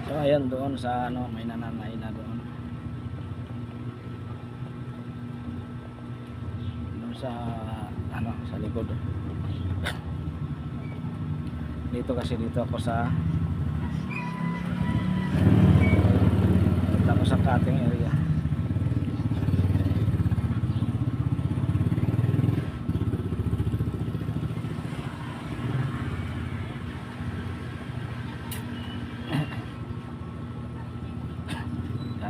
So ayan, doon sa ano, may nananay na doon. Doon sa ano, sa likod. Dito kasi dito ako sa cutting area.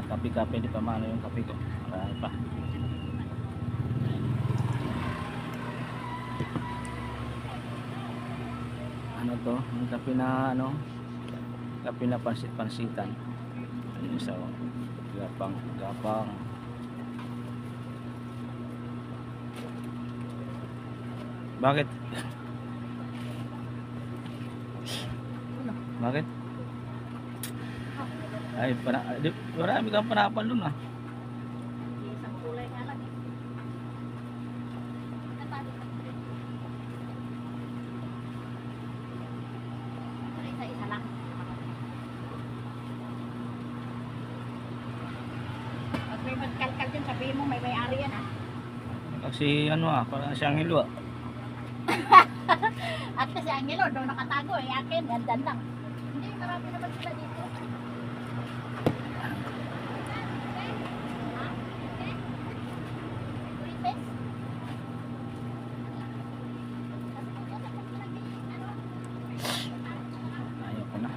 Kape-kape, di pa mano yung kape ko. Marami pa. Ano to? Yung kape na ano? Kape na pansit-pansitan. Ano isa o? Gapang. Bakit? Bakit? Ay, marami kang panapan doon ah. Isang kulay nga lang eh. Isa-isa lang. Pag may magkalkal dyan, sabihin mo may may-ari yan ah. Kasi ano ah, parang siyang hilo ah. At kasi ang yelo, doon nakatago eh. Akin, gandan lang. Hindi, marami naman sila dito. Ayoko na.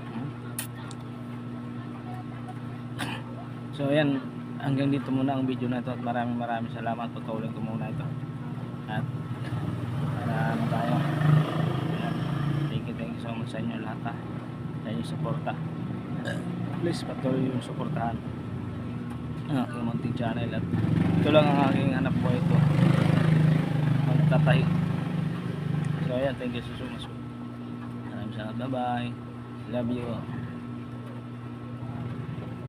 So ayan, hanggang dito muna ang video na ito at maraming salamat. Patuloy ko muna ito. At para tayo. Ayan. Thank you so much sa inyo lahat ha. Sa inyong suporta. Please patuloy yung suportahan ang aking munting channel at ito lang ang aking hanap po ito. Magtatahi. So ayan, thank you so much. Maraming salamat. Bye bye. Love you.